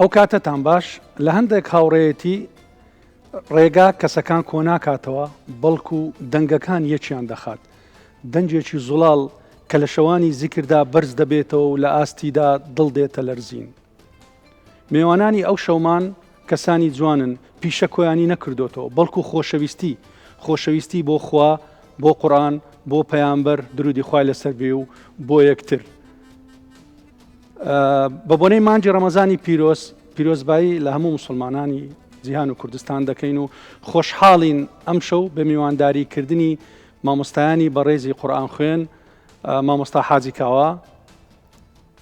ئەو کاتەتان باش لە هەندێک هاوڕێیەتی ڕێگا کەسەکان کۆناکاتەوە بەڵکو و دەنگەکان یەکیان دەخات دەنجێکی زوڵاڵ کە لە شەوانی زیکردا بەرز دەبێتەوە و لە ئاستیدا دڵ دێتە لەرزین. میوانانی ئەو شەومان کەسانی جوانن پیشە کۆیانی نەکردوتەوە بەڵکو خۆشەویستی بۆ خوا بۆ قورئان بۆ پەیامبەر درودی خوای لەسەر بێ و بۆ یەکتر. بە بۆنەی مانجی ڕەمەزانی پیرۆزبایی لە هەموو مسلمانانی جیهان و کوردستان دەکەین و خۆشحاڵین ئەم شەو بە میوانداریکردنی مامۆستایانی بەڕێزی قورئان خوێن مامۆستا حاجی کاوە،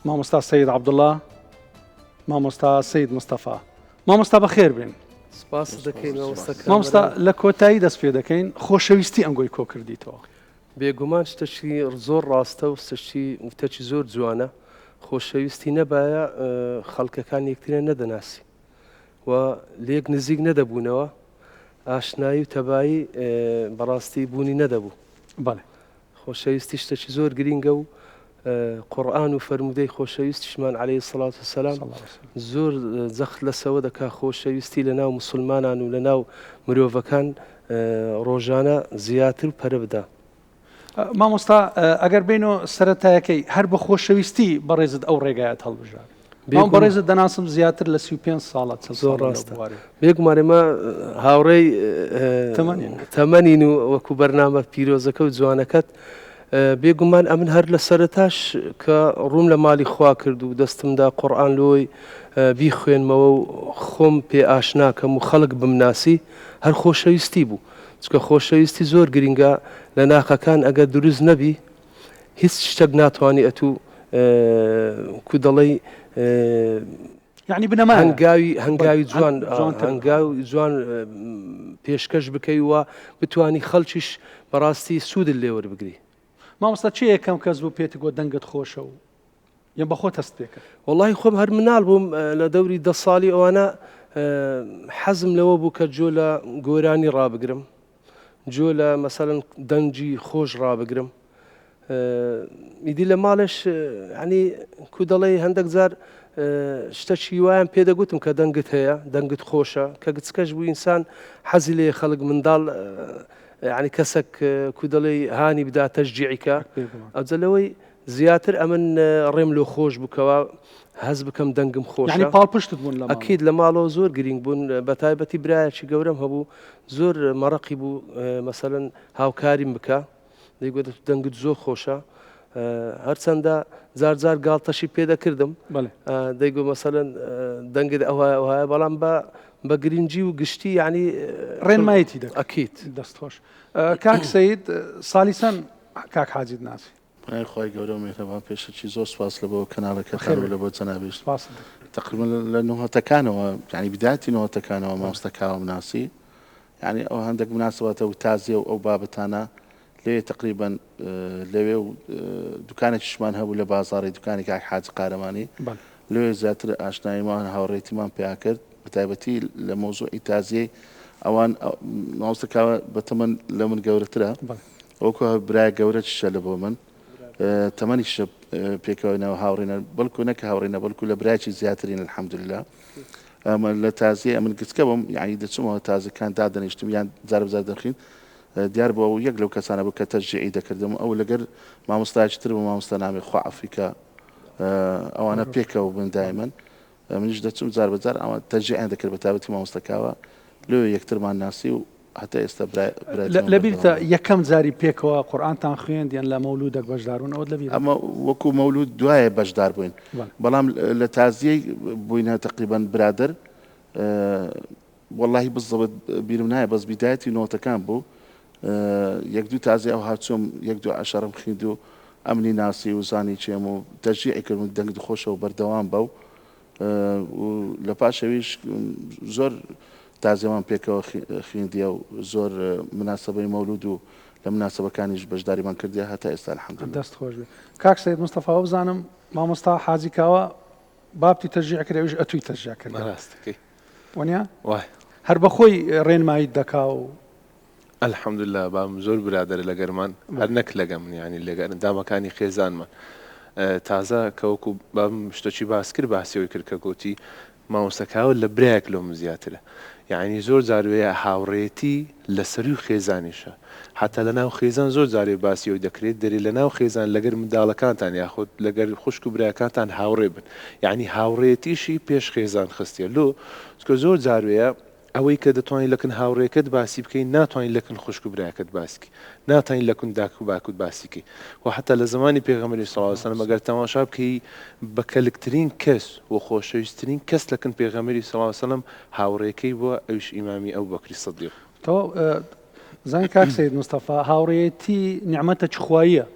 مامۆستا سەید عەبدوڵڵا، مامۆستا سەید مستەفا. مامۆستا بەخێر بێن. سپاس دەکەین مامۆستا لە کۆتایی دەست پێ دەکەین خۆشەویستی ئەنگۆی کۆ کردیتەوە. بێگومان شتێکی زۆر ڕاستە و شتێکی زۆر جوانە. خۆشەویستی نەبایە خەڵکەکان یەکترە نەدەناسی و لێک نزیک نەدەبوونەوە ئاشنایی و تەبایی بەڕاستی بوونی نەدەبوو. بەڵێ خۆشەویستی شتێکی زۆر گرینگە و قورئان و فەرمودەی خۆشەویستیشمان عەلەیهی سەڵات وسەلام زۆر جەخت لەسەوە دەکا خۆشەویستی لەناو موسڵمانان و لەناو مرۆڤەکان ڕۆژانە زیاتر و پەرە بدە. مامۆستا ئەگەر بینەوە سەرەتایەکەی هەر بە خۆشەویستی بەڕێزت ئەو ڕێگایەت هەڵبژار. بەڕێزت دەناسم زیاتر لە 35 ساڵات زۆر ڕاستە. بێگومانێمە هاوڕێی تەمەنین و وەکو بەرنامە پیرۆزەکە و جوانەکەت بێگومان ئەمن هەر لە سەرەتاش کە ڕووم لە ماڵی خوا کرد و دەستمدا قورئان لۆی بیخوێنمەوە و خۆم پێ ئاشناکەم و خەڵک بمناسی هەر خۆشەویستی بوو. چکە خۆشەویستی زۆر گرینگە لە ناخەکان ئەگەر دروست نەبی هیچ شتێک ناتوانانی ئەتوو کو دەڵێی یعنی بنەما هەنگاوی جوان پێشکەش بکەی وە بتانی خەڵکیش بەڕاستی سوودت لێوەربگری. مامۆستا چی یەکەم کەس بوو پێت گۆ دەنگت خۆشە و یان بەخۆ هەست پێکرد؟ وەڵی خۆم هەر مناڵ بووم لە دەوری 10 ساڵی ئەوانە حەزم لەوە بوو کە جۆ لە گۆرانی ڕابگرم، جۆ لە مەسەڵەن دەنجی خۆش ڕابگرم. ئیدی لە ماڵش ینی کو دەڵێ هەندێک جار شتەکی وایان پێدەگوتم کە دەنگت هەیە دەنگت خۆشە کە گچکەش بوو ئینسان حەزی لێ خەڵک منداڵ ینی کەسێک کو دەڵێ هانی بدا تەشجیعیکە ئەوجەلەوەی زیاتر ئەمن ڕێم لۆ خۆش بووکەوە هەز بکەم دەنگم خۆش. ینی پاڵپشتت بوون لە ئەکید لە ماڵەوە زۆر گرنگ بوون بە تایبەتی برایەکی گەورەم هەبوو زۆر مەڕەقی بوو مەسەڵەن هاوکاریم بکە دەیگوت دەنگت زۆر خۆشە هەرچەندە جار گاڵتەشی پێدەکردم دەیگو مەسەڵەن دەنگت ئەوهایە بەڵام بە گرنگجی و گشتی ینی ڕێنمایەتی دەکەیت. ئەکید دەست خۆش. کاک سەید ساڵی چەند کاک حاجیت ناسی؟ خی گەورە مێرەبان پێشەکی زۆر سپاس لە بۆ کەناڵەکەتان لە بۆ جەنابێت تقریبا لە نوهەتەکانەوە ینی بدایەتی نەوەتەکانەوە مامۆستا کاوە مناسی ینی ئەو هەندێک مناسبەتە و تازیە و ئەو بابەتانە لێ تقریبا لەوێ و دوکانێکیشمان هەبوو لە بازاڕی دوکانی کاک حاجی قارەمانی لێ زیاتر ئاشناییمان هاوڕێتیمان پێیا کرد بە تایبەتی لە مۆزوعی تازیەی ئەوان مامۆستا کاوە بەتەمەن لە من گەورەترە وەکو برای گەورەیشە لە بۆ من تەمەنیش پێکەوەینەوە هاوڕێنە بەڵکو نەکە هاوڕێنە بەڵکو لە برایکی زیاترین الحەمدوللا ئەمە لە تازیە ئەمن گچکە بم یعنی دەچمەوە تازەکان دادەنیشتم یان جار بزار دەخین دیار بۆ یەک لەو کەسانە بوو کە تەشجیعی دەکردم ئەو لەگەر مامۆستایەکی تر بوو مامۆستا نامی خوا عەفیکە ئەوانە پێکەوە بن دایمەن منیش دەچم جار بەجار ئەوە تەشجیعیان دەکرد بە تایبەتی مامۆستا کاوە لێ یەکترمان ناسی و هەتا ئێستا لەبیرتە یەکەم جاری پێکەوە قورئانتان خوێند یان لە مەولودێک بەشداربوون ئەوە لەبیر؟ ئەمە وەکو مەولود دوایە بەشدار بووین بەڵام لە تازیەی بووینە تقریبا برادر وەڵڵاهی بزەوت بیرم نایە بەس بیدایەتی نۆتەکان بوو یەک دوو تازی ئەو هاتچۆم یەک دو عەشەرم خوێند و ئەمنی ناسی و زانی چێم و تەشجیعی کردم دەنگت خۆشە و بەردەوام بە و لە پاشەویش زۆر تازیەوان پێکەوە خوێندیە و زۆر مناسبەی مەولود و لە مناسبەکانیش بەشداریمان کردیە هەتا ئێستا الحەمدوللا. دەست خۆش بێ. کاک سەید مستەفا بزانم مامۆستا حاجی کاوە بابتی تەشجیع کرد ئەویش ئەتووی تەشجیع کرد وەنیا هەر بەخۆی ڕێنماییت دەکا و الحەمدوللا بام زۆر برادەرە لەگەرمان هەر نەک لەگە من ینی لەگەر دامەکانی خێزانمان تازە کە وەکو بام شتێکی باس کرد باسیەوەی کرد کە گوتی مامۆستاکاوە لە برایەک لەم زیاترە یعنی زۆر جاروەیە هاوڕێتی لە سەری و خێزانیشە حتا لە ناو خێزان زۆر جارێ باسی ئەوی دەکرێت دەری لە ناو خێزان لەگەر منداڵەکانتان یاخود لەگەر خوشک و برایەکانتان هاوڕێ بن یعنی هاوڕێتیشی پێش خێزان خستێ لۆ چکە زۆر جاروەیە ئەوەی کە دەتوانین لەکن هاوڕێکت باسی بکەین ناتوانین لەکن خوشک و برایەکەت باسیکە ناتوانین لەکن داک و باکوت باسیکەی و حتا لە زمانی پێغەمبەری صلی الله علیه و سلم ئەگەر تەماشا بکەی بە کەلکترین کەس و خۆشەویستترین کەس لەکن پێغەمبەری صلی الله علیه و سلم هاوڕێکەی بووە ئەویش ئیمامی ئەبوبەکری سیدیق تەواو زانانی کاک سەید مستەفا هاوڕێتی نیعمەتە چ خواییە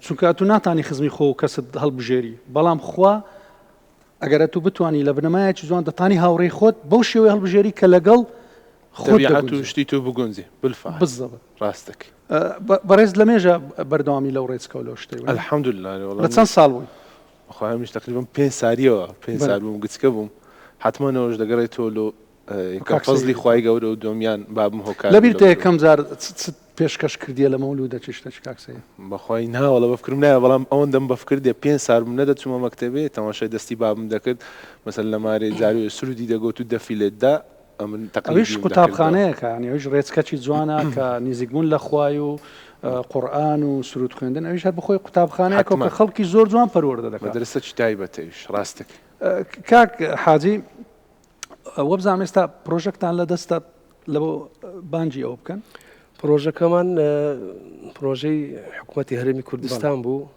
چونکە تو ناتانی خزمی خۆ و کەست هەڵبژێری بەڵام خوا ئەگەر تو بتوانی لە بنەمایەکی جوان دەتانی هاوڕێی خۆت بەو شێوەیە هەڵبژێری کە لەگەڵ خۆت و شتی تۆ بگونجێ بالفعل بالضبط ڕاستەکەی بەڕێز لە مێژە بەردەوامی لەو ڕێچکە و لەو شتەی الحەمدولله لە چەند ساڵ بووی خۆیانش تقریبا 5 ساریەوە 5 سال بووم گچکە بووم حتمما نەوەش دەگەڕێتەوە لە فەزلی خوای گەورە و دۆمیان بابم هۆکار لەبیرتە یەکەم جار پێشکەش کردیە لە مەولودە چ شتێک کاک سەید بەخوای ناوەڵە بەفکرم نایە بەڵام ئەوەندەم بەفکردێ 5 سالم نەدەچوومە مەکتەبێ تەماشای دەستی بابم دەکرد مەسەل لە مارێ جاروی سرودی دەگوت و دەفیلێتدا ئەویش قوتابخانەیەکە یعنی ئەویش ڕێچکەی جوانە کە نزیکبوون لە خوای و قورئان و سرود خوێندن ئەویش هەر بخۆی قوتابخانەیەکە کە خەڵکی زۆر جوان پەروەردە دەکات مەدرسە چ تایبەتەیش ڕاستەکەی کاک حاجی وە بزانم ئێستا پرۆژەکتان لە دەستە لە بۆ بانجی ئەوە بکەن پرۆژەکەمان پرۆژەی حکوومەتی هەرێمی کوردستان بوو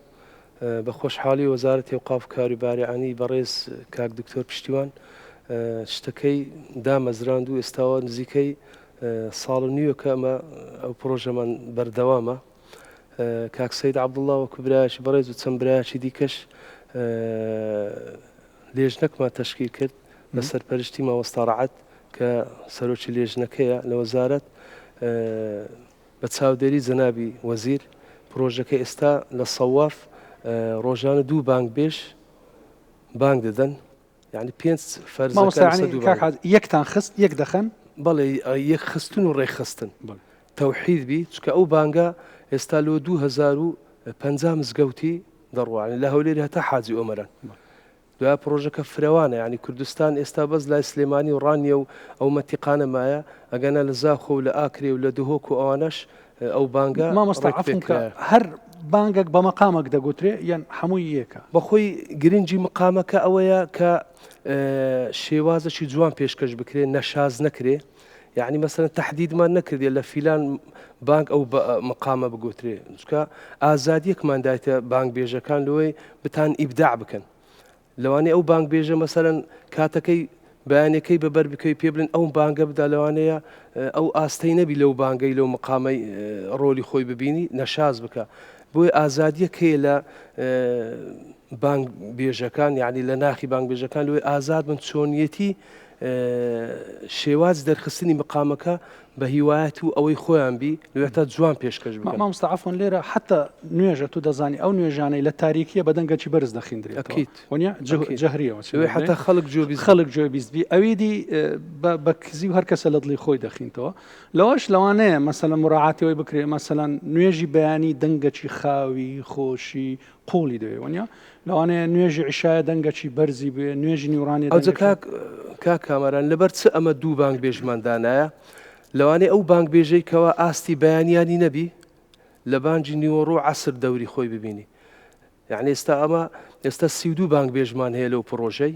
بە خۆشحاڵی وەزارەتی ئەوقاف و کاروباریانی بەڕێز کاک دکتۆر پشتیوان شتەکەی دامەزراند و ئێستاوە نزیکەی ساڵ و نیوە کە ئەمە ئەو پرۆژەمان بەردەوامە کاک سەید عەبدوڵڵا وەکو برایەکی بەڕێز و چەند برایەکی دیکەش لێژنەکمان تەشکیل کرد لە سەرپەرشتی مامۆستا ڕەعەت کە سەرۆکی لێژنەکەیە لە وەزارەت بە چاودێری جەنابی وەزیر پرۆژەکە ئێستا لە سەواف ڕۆژانە 2 بانگ بێژ بانگ دەدەن یعنی 5 فەرزەکان یەکتان خست یەک دەخەن بەڵێ یەک خستن و ڕێخستن تەوحید بی چکە ئەو بانگە ئێستا لۆ 2050 مزگەوتی دەڕوانێت لە هەولێری هەتا حاجی ئۆمەران دوای پرۆژەکە فرەوانە یعنی کوردستان ئێستا بەس لای سلێمانی و ڕانیە و ئەو مەتیقانە مایە ئەگەنە لە زاخۆ و لە ئاکرێ و لە دهۆک و ئەوانەش ئەو بانگە مامۆستا عەفوم کە هەر بانگێک بە مەقامێک دەگوترێ یان هەمووی یەکە بەخۆی گرنگی مقامەکە ئەوەیە کە شێوازەکی جوان پێشکەش بکرێ نەشاز نەکرێ یعنی مەسەلەن تەحدیدمان نەکردێ لە فیلان بانگ ئەو مقامە بگوترێ چکە ئازادیەکمان دایتە بانگ بێژەکان لەوەی بتان ئیبداع بکەن لەوانەیە ئەو بانگ بێژە مەسەلەن کاتەکەی بەیانەکەی بەبەر بکەی پێ بڵێن ئەو بانگە بدا لەوانەیە ئەو ئاستەی نەبی لەو بانگەی لەو مقامەی ڕۆلی خۆی ببینی نەشاز بکە بۆی ئازادیەک هەیە لە بانگ بێژەکان یعنی لە ناخی بانگ بێژەکان لەوەی ئازاد بن چۆنیەتی شێواز دەرخستنی مقامەکە بە هیوایەت و ئەوەی خۆیان بی لێتە جوان پێشکەش بکەن مامۆستا عەفوان لێرە حتا نوێژە تو دەزانی ئەو نوێژانەی لە تاریکیە بە دەنگەکی بەرز دەخیندرێت ئەکید وەنیا جەهریەوە حتا خەڵک گوێ بیستبی ئەویدی بە کزی و هەر کەسە لە دڵی خۆی دەخینتەوە لەوەش لەوانەیە مەسەلەن مراعاتەوەی بکرێ مەسەلەن نوێژی بەیانی دەنگەکی خاوی خۆشی قوڵی دەوێ وەنیا لەوانەیە نوێژی عیشایە دەنگەکی بەرزی بێ نوێژی نیورانی ئەوجە کاک کامەران لەبەر چ ئەمە 2 بانگ بێژماندانایە لەوانەیە ئەو بانگ بێژەی کەەوە ئاستی بەیانیانی نەبی لە بانجی نیوەڕۆ عەسر دەوری خۆی ببینی یعنی ئێستا 32 بانگ بێژمان هەیە لەو پرۆژەی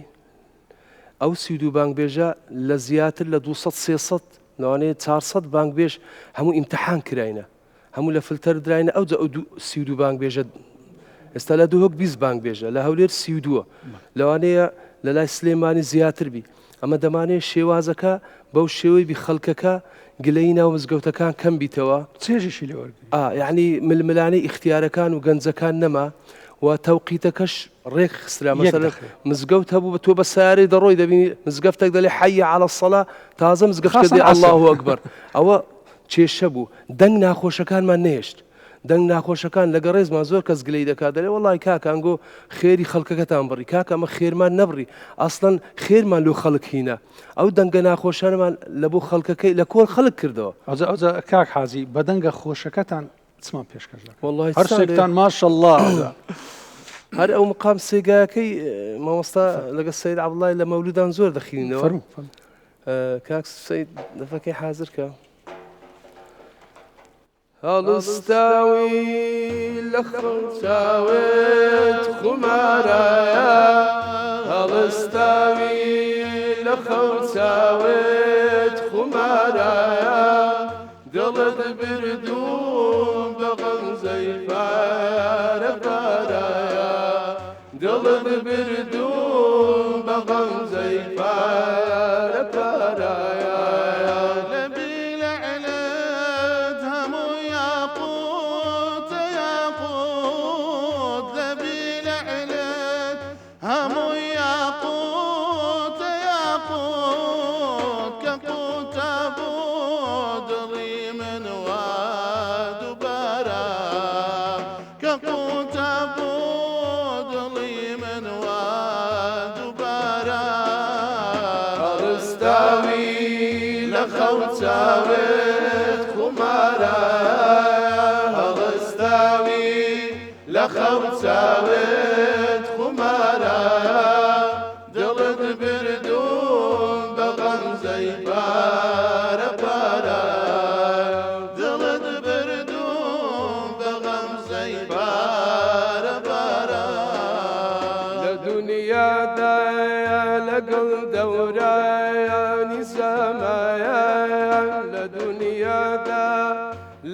ئەو 32 بانگ بێژە لە زیاتر لە 200-300 لەوانەیە 400 بانگ بێژ هەموو ئیمتحان کراینە هەموو لە فلتەر درایە ئەو 32 بانگ بێژە ئێستا لە دهۆک 20 بانگ بێژە لە هەولێر 32 لەوانەیە لە لای سلێمانی زیاتر بی ئەمە دەمانێت شێوازەکە بەو شێوەی بی خەڵکەکە گلەی ناو مزگەوتەکان کەم بیتەوە چێژیشی لێوەرگری یعنی ململانەی اختیارەکان و گەنجەکان نەما و تەوقیتەکەش ڕێک خسترا مەسەلەن مزگەوت هەبوو بە تۆ بە سارەی دەڕۆی دەبینی مزگەفتێک دەڵێ حەیە عەلە السەڵا تازە مزگەفت دێ ئەڵڵاهو ئەکبەر ئەوە کێشە بوو دەنگ ناخۆشەکانمان نێشت دەنگ ناخۆشەکان لەگە ڕێزمان زۆر کەس گلەی دەکات دەڵێ وەڵای کاکانگۆ خێری خەڵکەکەتان بڕی کاکە ئەمە خێرمان نەبڕی ئەسڵەن خێرمان لۆ خەڵک هینە ئەو دەنگە ناخۆشانمان لە بۆ خەڵکەکەی لە کۆن خەڵک کردەوە ئەوجا کاک حاجی بە دەنگە خۆشەکەتان چمان پێشکەش دەکەن هەر شتێکتان ماشەڵڵا هەر ئەو مقام سێگاکەی مامۆستا لەگە سەید عەبدوڵڵای لە مەولودان زۆر دەخینەوە کاک سەید دەفەکەی حازرکە هەڵستاوی لە خەوچاوێت خومارایە هەڵستاوی لە خەوچاوێت خومارایە دڵت بردوم بە غەمزەی پارە پارایە دڵت بردوم بە غەمزەی پارە پارایە خەوچاوێت خومارایە هەڵستاوی لە خەوچاوێت خومارایە دڵت بردوم بە غەمزەی پارە پارایە دڵت بردوم بە غەمزەی پارە پارایە لە دونیادایە لەگەڵ دەورایانی سەمایە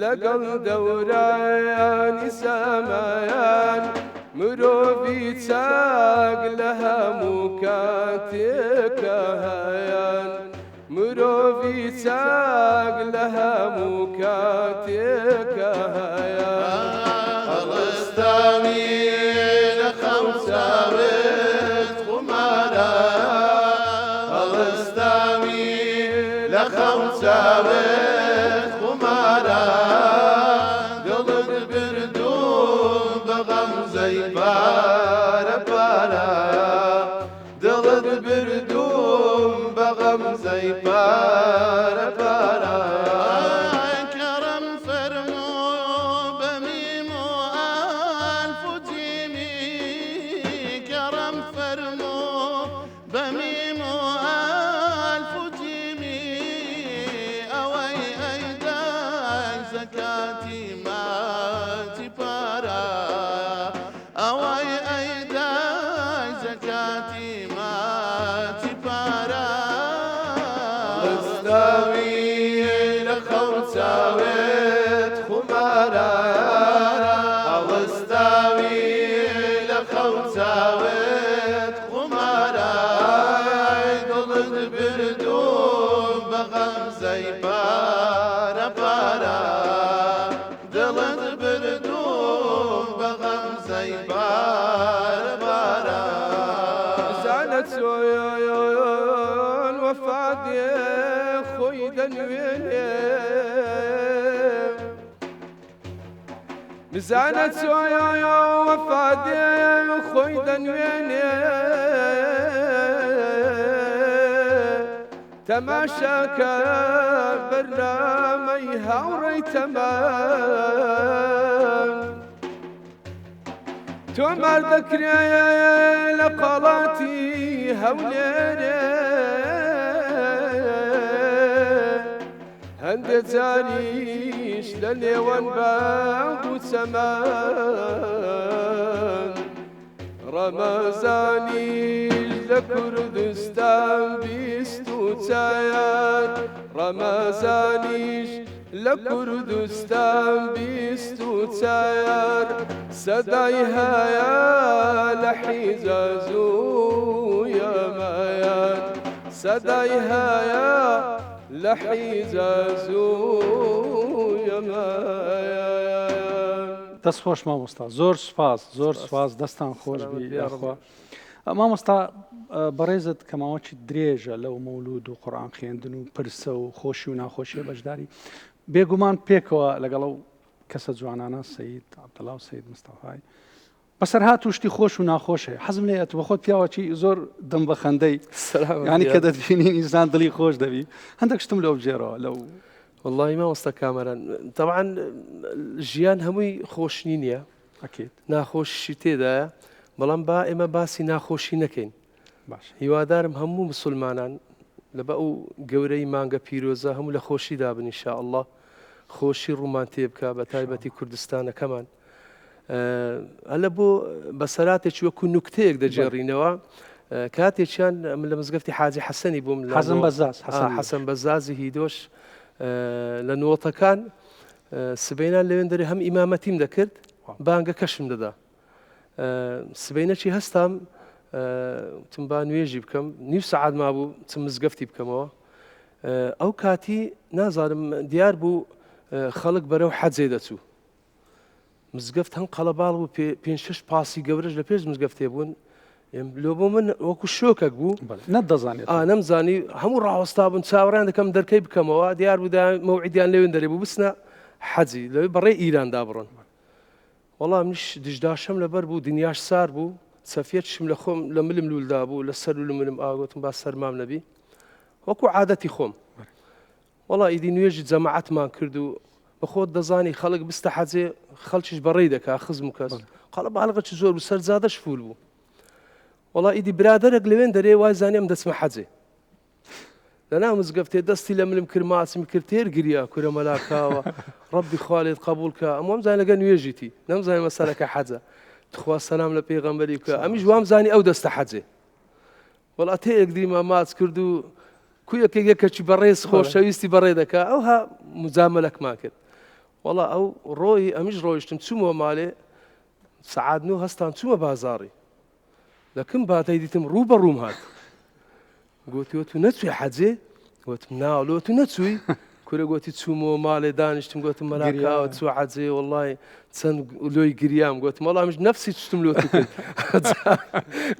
لەگەڵ دەورایانی سەمایان مرۆڤی چاک لە هەموو کاتێکە هەیان مرۆڤی چاک لە هەموو کاتێکە هەیان هەڵستاوی لە خەوچاوێت خومارایە هەڵستاوی لە خەوچاوێت دڵت بردوم بە غەمزەی پارە پارایە دڵت بردوم بە غەمزەی پارە پارایە کەڕەم فەرموو بە میم و ئەلف و جیمی کەڕەم فەرموو بە میم و ئەلف و جیمی ئەوەی زكاتي ماتي بارا أواي أيدا زكاتي ماتي بارا استوي لخوتاويت خمارا استوي لخوتاويت خمارا قلت بردوم بغمزي بارا بارا دلت بردوم بغمزي بارا بارا زانت وفادي خوي دنويني مزانت وفادي خوي دنويني تماشاك برنامي هاوري تمام تومر ذكري لقلاتي هوليري هند زاريش لليوان باغو سمان رمزانيش لكردستان بيستو تايار رمزانيش لكردستان بيستو تايار سدايها يا لحيزازو يا مايان سدايها يا لحيزازو يا مايان دەست خۆش مامۆستا زۆر سپاس دەستان خۆش بی یاخوا مامۆستا بەڕێزت کە ماوەکی درێژە لەو مەولود و قورئان خوێندن و پرسە و خۆشی و ناخۆشیە بەشداری بێگومان پێکەوە لەگەڵ ئەو کەسە جوانانە سەید عەبدوڵڵا و سەید مستەفای بەسەرهات و شتی خۆش و ناخۆشە حەزم لێ بە خۆت پیاوەکی زۆر دەم بە خەندەی ینی کە دەتبینین ئینسان دڵی خۆش دەبی هەندێک شتم لەو بجێرەوە لەو والله ما وسط كاميرا طبعا جيان هموي خوشني نيا أكيد ناخوش تێدا بەڵام با ئێمە باسی ناخۆشی نەکەین باش هیوادارم هەموو مسلمانان لە بە ئەو گەورەی مانگە پیرۆزە هەموو لە خۆشیدا بن ئینشاء الله خۆشی ڕوومان تێ بکە بە تایبەتی کوردستانەکەمان هەلە بۆ بەسەراتێکی وەکو نوکتەیەک دەجێڕینەوە کاتێکیان من لە مزگەفتی حاجی حەسەنی بووم حەسەن بەزازی هیدۆش لە نۆتەکان سبەینان لەوێن دەرێ هەم ئیمامەتیم دەکرد بانگە کەشم دەدا سبەینەکی هەستام تم با نوێژی بکەم نیو سەعات مابوو چم مزگەفتی بکەمەوە ئەو کاتی نازانم دیار بوو خەڵک بەرەو حەجێ دەچوو مزگەفت هەم قەڵەباڵ بوو پێنج شەش پاسی گەورەش لە پێش مزگەفتێ بوون لۆ بۆ من وەکو شۆکێک بوو نەدەزانێت نەمزانی هەموو ڕاوەستا بوون چاوەڕیان دەکەم دەرکەی بکەمەوە دیار بوو مەوعیدیان لەوێن دەرێ بوو بچنە حەجی لەوێ بەڕێ ئیراندا بڕۆن وەڵام منیش دژداشەم لەبەر بوو دنیاش سار بوو سەفێتشم لە خۆم لە ملم لولدا بوو لە سەر لملم ئاگوتم با سەرمام نەبی وەکو عادەتی خۆم وەڵا ئیدی نوێژی جەماعەتمان کرد و بەخۆت دەزانی خەڵک بستە حەجێ خەڵکیش بەڕێی دەکا خزم و کەس قەڵە باڵغەکی زۆر بوو سەرزادەش فول بوو وەڵا ئیدی برادەرێک لەوێن دەرێ وای زانیم دەچمە حەجێ لەناو مزگەفتێ دەستی لە ملم کرد ماچم کرد تێر گریا کورە مەلاکاوە ڕەبی خوالێت قبول کە ئەمەم زانانی لەگە نوێژیتی نەمزانانی مەسەلەکە حەجە تخوا سەلام لە پێغەمبەری بکە ئەمیش وام زانی ئەو دەستە حەجێ وەڵا تەیەک دیمە ماچ کرد و کویەکێک یەکەکی بەڕێز خۆشەویستی بەڕێ دەکا ئەو ها مجاملەکمان کرد وەڵا ئەو ڕۆی ئەمیش ڕۆیشتم چوومەوە مالێ سەعات 9 هەستان چوومە بازاڕی لەکم باتەی دیتم ڕوو بە ڕووم هات گوتی تو نەچووی حەجێ گوتم ناوڵۆ تو نەچووی کورە گوتی چوومەوە ماڵێ دانیشتم گوتم مەلاکاوە چوو حەجێ وەڵڵی چەند لۆی گریام گوتم وەڵامیش نەفسی چتم لۆ کرد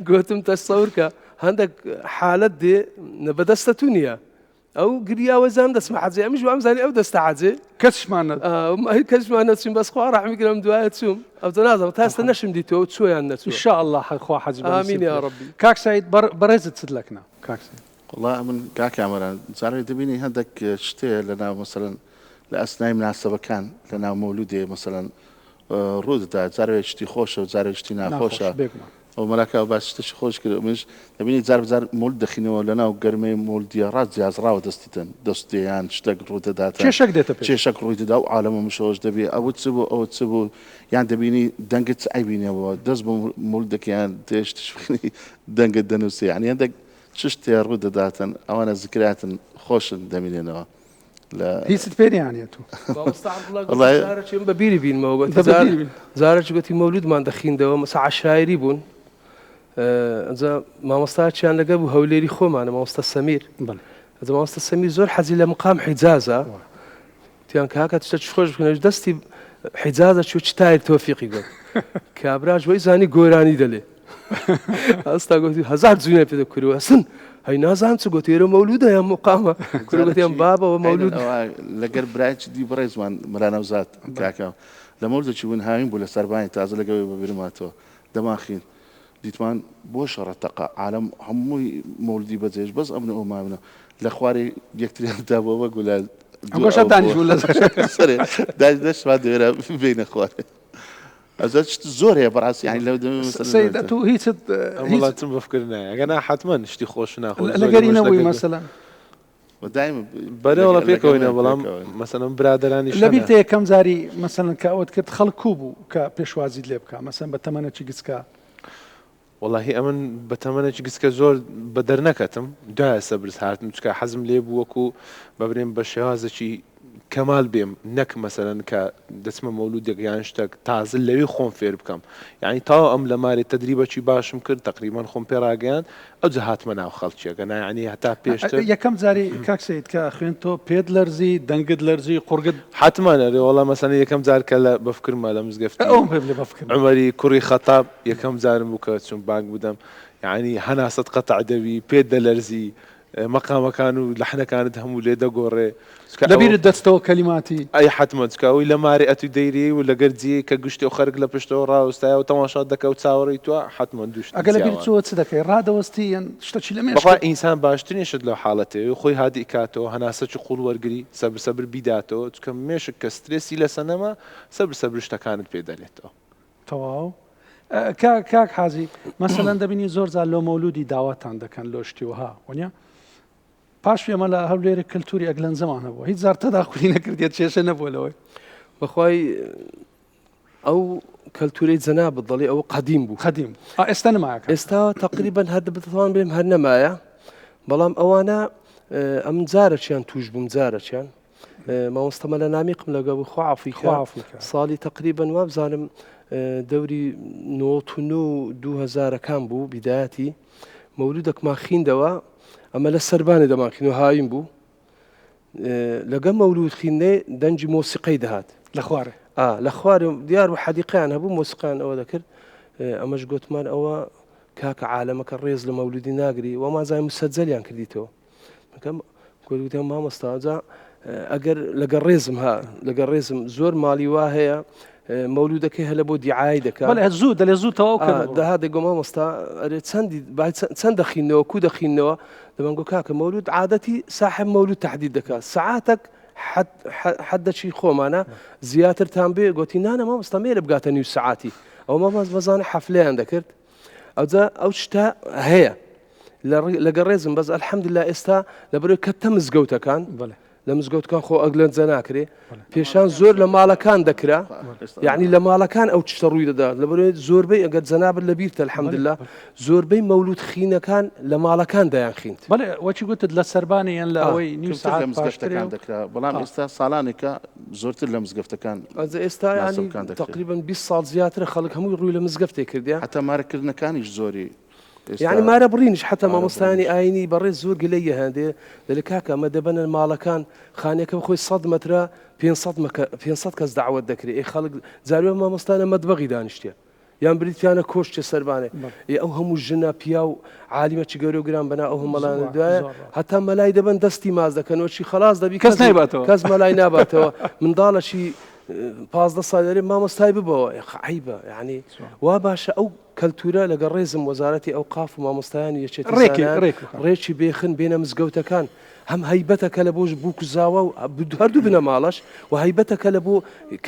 گوتم تەسەور کە هەندێک حالەت دێ بەدەستە تو نییە ئەو گریاوە زانم دەچمە حەجێ ئەمیش وام زانی ئەو دەستە حەجێ کەسمان نەچوین بەس خوا ڕەحمی کردم دوایە چووم ئەو نازانم تا ئێستا نەشم دیتەوە چۆیان نەچوو ان شاء الله خوا حەج ئامین یا ڕەبی کاک سەعید بەڕێزت چت لەکنە کاک سەعید والله من کاک ئامەران زانوی دەبینی هەندێک شتەیە لەناو مەسەلەن لە ئەسنای مناسبەکان لەناو مەولودێ مەسەلەن ڕوودەدا جارێک شتی خۆشە و جارێک شتی ناخۆشە ئەو مەلاکا باش شتێکی خۆش کرد منش دەبینی جار بجار مولد دەخینەوە لەناو گەرمەی مولدیە ڕاست جیازراوە دەستیتن دەستیان شتێک ڕوودەداتن کێشەک دێتە پێ کێشەک ڕووی دەدا و عالەمە مشۆش دەبێ ئەوە چ بوو ئەوە چ بوو یان دەبینی دەنگت ئەیبینەوە دەست بۆ مولدەکەیان تێشتش بخینی دەنگت دەنووسی یعنی هەندێک چ شتێ ڕوودەداتن ئەوانە ذکراتن خۆشن دەمینێنەوە هیچت پێ نیانێت و بەبیری بینمەوە زارێکی گوتی مەولودمان دەخیندەوە مەسا عەشایری بوون مامۆستایان لەگە بوو هەولێری خۆمانە مامۆستا سەمیر مامۆستا سەمیر زۆر حەزی لە مقام حیجازە تیان کاکە تشتە خۆش بکەنەوە دەستی حیجازە چوو چ تایر تۆفیقی گوت کابراژ وەی زانی گۆرانی دەلێ ئەستا گوتی هەزار جوێنە پێ دەکوریوە سن هەی نازان چ گوتی ئێرە مەولودە یان مقامە کوڕگوتیان بابەوە مەولود لەگەر برایکی دی بڕێزمان مەرانەوزات کاکە لە مەولدێکی بوون هاوین بوو لە سەربانی تازە لەگەوێ بەبیرماتەوە دەماخین دیتمان بۆ شەڕەتەقە عالم هەمووی مەولدی بەجێش بەس ئەمنە ئەومامنە لە خوارێ یەکتریان دابەوە گولا گۆشە دانیش بوو لە سەرێ دەشوا دوێرە بینە خوارێ ئەزت زۆر هەیە بەڕاستی یانی لەو سەید تو هیچت وڵاتم بەفکر نایە ئەگەنا حتمما شتی خۆش ناخۆش لەگەرینەوەی مەسەلەن بەرەوەڵە پێکەوەینە بەڵام مەسەلەن برادرانی لەبیرتە یەکەم زاری مەسەلەن کەوت کرد خەڵکو بوو کە پێشوازیت لێ بکە مەسەن بە تەمەنەکی گچکە واللهی ئەمن بە تەمەنێکی گچکە زۆر بە دەرنەکەتم دوایە سەبرز هاتم چکە حەزم لێ بوو وەکو بەبرێن بە شێوازێکی کەمال بێم نەک مەسەلەن کە دەچمە مەولودێک یان شتێک تازە لەوێ خۆم فێر بکەم یعنی تاوە ئەم لە مارێ تەدریبەکی باشم کرد تقریبان خۆم پێڕاگەیان ئەو جە هاتمە ناو خەڵکیەکە یعنی هەتا پێشتر یەکەم جاری کاک سەید کە خوێن تۆ پێت لەرزی دەنگت لەرزی قورگت حتمما نەرێ وەڵام مەسەلەن یەکەم جار کە لە بەفکرمە لە مزگەفتی عومەری کوڕی خەتاب یەکەم جارم بوو کە چون بانگ بدەم یعنی هەناسەت قەتع دەوی پێت دەلەرزی مەقامەکان و لەحنەکانت هەموو لێ دەگۆڕێ لەبیرت دەستەوە کەلیماتی ئەی حتممە چکەوەی لە ماری ئەتوی دەیری و لەگەر جێ کە گشتی و خەرک لە پشتەوە ڕاوستایە و تەماشات دەکە و چاوەڕی توە حتممە دوشت ئەگە لەبیر چۆ چ دەکەی ڕادەوەستی یان شتەچی لە بەخوا ئینسان باشترین شت لەو حاڵەتەوە خۆی هادی کاتەوە هەناسەکی قوڵ وەرگری سەبر سەبر بیداتەوە چکە مێشک کە سترێسی لە سەنەما سەبر سەبر شتەکانت پێ دەلێتەوە تەواو کاک حازی مەسەلەن دەبینی زۆر زار لۆ مەولودی داواتان دەکەن لۆ شتیوەها وەنیا پاش ئێمە لە هەولێرە کللتوری ئەگلەنجەمان هەبووە هیچ زار تەداخلی نەکردێت کێشە نەبووە لەوەی بەخوای ئەو کەلتورەی جەناب دەڵێ ئەوە قەدیم بوو قەدیم ئێستا نەماکە ئێستا تقریبا هەر بتوان بێم هەر نەمایە بەڵام ئەوانە ئەم جارەچیان توش بووم جارەچیان مامۆستەمە لە نامیقم لەگە بوو خواعافیکە ساڵی تقریبا وابزانم دەوری 2000 بوو بیدایەتی مەولودێکمان خوێندەوە ئەمە لە سەربانێ دەماخین و هاوین بوو لەگەم مەولود خوێندنێ دەنجی مۆسیقەی دەهات لە خوارێ لە خوارێ دیار و حەدیقیان هەبوو مۆسیقیان ئەوە دەکرد ئەمەش گوتمان ئەوە کاکە عالەمەکە ڕێز لە مەولودی ناگری وەمان زای مسەجەلیان کردیتەوە گوتم مامۆستاجا ئەگەر لەگەڵ ڕێزم لەگەڵ ڕێزم زۆر ماڵی وا هەیە مەولودەکەی هەلە بۆ دیعای دەکات زوو دەلێ زوو تەواو داهات دەگۆ مامۆستا چەند دەخینەوە کو دەخینەوە دەبەن گۆ کاکە مەولود عادەتی صاحب مەولود تهدید دەکات سعاتێک حدەچی خۆمانە زیاترتان بێ گوتی نانە مامۆستا مێرە بگاتە نیو سعاتی ئەو مامۆز بەزانە حەفلەیان دەکرد ئەو شتا هەیە لەگەڵ ڕێزم بەس ئەلحەمدوللا ئێستا لەبەرەوەی کەتە مزگەوتەکان لە مزگەوتەکان خۆ ئەگلەنجە ناکرێ پێشان زۆر لە ماڵەکان دەکرا یعنی لە ماڵەکان ئەو تشتە ڕووی دەدا لەبەرەوەی زۆربەی ئەگەر جەنابەت لەبیرتە ئەلحەمدوللا زۆربەی مەولود خینەکان لە ماڵەکان دەیان خوێند بەڵێ وەچی گوتت لە سەربانی یان لە ئەوەی نیو ساعت مزگەفتەکان دەکرا بەڵام ئێستا ساڵانێکە زۆرتر لە مزگەفتەکان ئێستا ینی تقریبا 20 ساڵ زیاتر خەڵک هەمووی ڕووی لە مزگەفتێ کردیان حتا مارەکردنەکانیش زۆری يعني ما ربرينش حتى ما مستاني آيني بريز زور قلية هذه ذلك ما دبنا المالكان خانيك بخوي صدمة ترى في صد كز دعوة ذكري إيه خلق زاروا ما مستاني ما تبغي دانشتيا يعني بريد فينا كوش سربانة أو هم الجنة بياو عالمة تجارو جرام بنا أو هم ملان دواء حتى ملاي دبن دستي مازدا كانوا شيء خلاص دبي كز ملاي نباتوا من ضال شيء پازدە ساڵێری مامۆستای ببەوە عیبە یعنی وا باشە ئەو کەلتورە لەگەڵ ڕێزم وەزارەتی ئەو قاف و مامۆستایانی یەکێتی ڕێکی بێخن بێنە مزگەوتەکان هەم هەیبەتەکە لە بۆش بوو کوزاوە و هەردوو بنە ماڵەش و هەیبەتەکە لە بۆ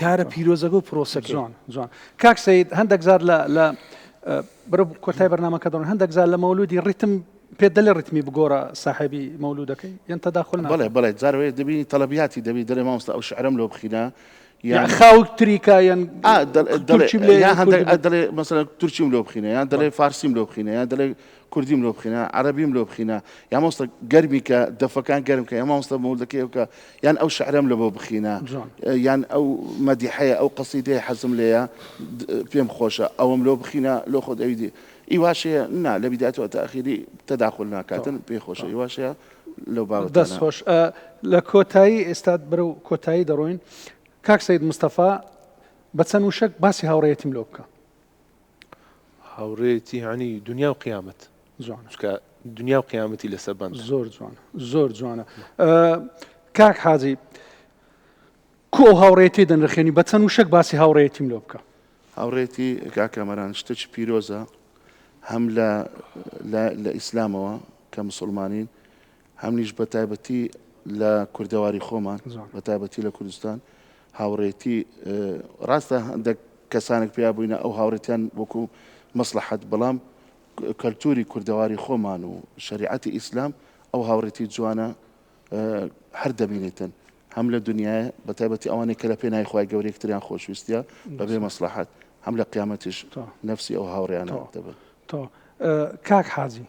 کارە پیرۆزەکە و پرۆسەکە جوان کاک سەید هەندێک زار لە بەرە کۆتای بەرنامەکە دەڕۆن هەندێک زار لە مەولودی ڕیتم پێ دەڵێ ڕیتمی بگۆڕە صاحبی مەولودەکەی یان تەداخل بەڵێ جارێ دەبینی تەڵەبیاتی دەبی دەڵێ مامۆستا ئەو شعرم لۆ بخینە يعني خاوك تريكا يعني دلي مثلا تركيم لو بخينا يعني دلي فارسيم لو بخينا يعني دلي كرديم لو بخينا عربيم لو بخينا يعني مصر قرمك دفكان قرمك يعني مصر مولدك يعني او شعرم لو بخينا يعني او مديحيه او قصيده حزم ليا فيهم خوشه او لو بخينا لو خذ ايدي ايواشي نا لبدايته وتاخيري تداخلنا كاتن بيخوشه ايواشي لو باب دس خوش لكوتاي استاد برو كوتاي دروين کاک سید مستەفا بە چەند وشک باسی هاوڕێیەتیم لۆ بکە هاوڕێیەتی هەنی دنیا و قیامەت جوانە دنیا و قیامەتی لەسەر بەند زۆر جوانە کاک حاجی کۆ هاوڕێیەتی دەنرخێنی بە چەند وشک باسی هاوڕێیەتیم لۆ بکە هاوڕێیەتی کاکەمەران شتێکی پیرۆزە هەم لە ئیسلامەوە کە مسلمانین هەمنیش بە تایبەتی لە کوردەواری خۆمان بە تایبەتی لە کوردستان هاوڕێتی ڕاستە هەندێک کەسانێک پێیا بووینە ئەو هاوڕێتیان وەکو مەسلحەت بەڵام کەلتوری کوردەواری خۆمان و شریعەتی ئیسلام ئەو هاوڕێتی جوانە هەر دەبینێتن هەم لە دنیاە بە تایبەتی ئەوانەی کە لە پێناوی خوای گەورەی یەکتریان خۆشویستە بەبێ مەسلحەت هەم لە قیامەتیش نەفسی ئەو هاوڕێیانە دەبێت تۆ کاک حاجی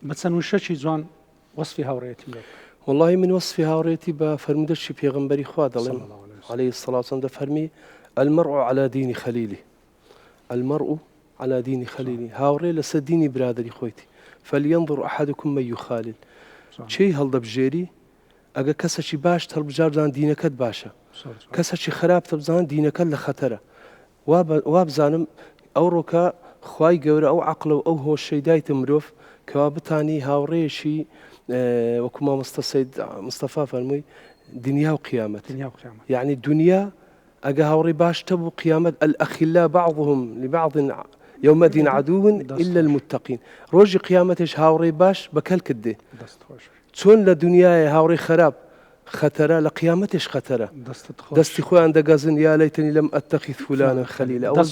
بە چەند وشەکی جوان وەسفی هاوڕێتی لێ والله من وصفي هاوريتي بفرمدش في غنبري خواد الله عليه الصلاة والسلام ده فرمي المرء على دين خليله المرء على دين خليله هاوري لسديني برادري خويتي فلينظر أحدكم من يخالل شيء هل دبجيري أجا كسشي باش تربجار زان دينك باشا كسشي خراب تبزان دينك لخطرة وابزانم أوروكا خواي جورا أو عقله أو هو الشيء دايت مروف كوابتاني هاوريشي وكما مصطفى فرمي دنيا وقيامة يعني الدنيا أجا باش تبو قيامة الأخلاء بعضهم لبعض يومئذ عدو إلا المتقين روج قيامتش هاوري باش بكل كده تون لدنيا هاوري خراب خطرة لقيامتش خطرة دستي خوي عند جازن يا ليتني لم أتخذ فلانا خليلا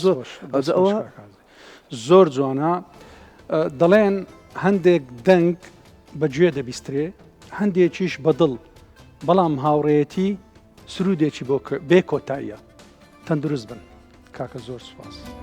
زۆر جوانە دەڵێن هەندێک دەنگ بەگوێ دەبیسترێ هەندێکیش بەدڵ بەڵام هاوڕێیەتی سرودێکی بۆ بێ کۆتاییە تەندروست بن کاکە زۆر سوپاس.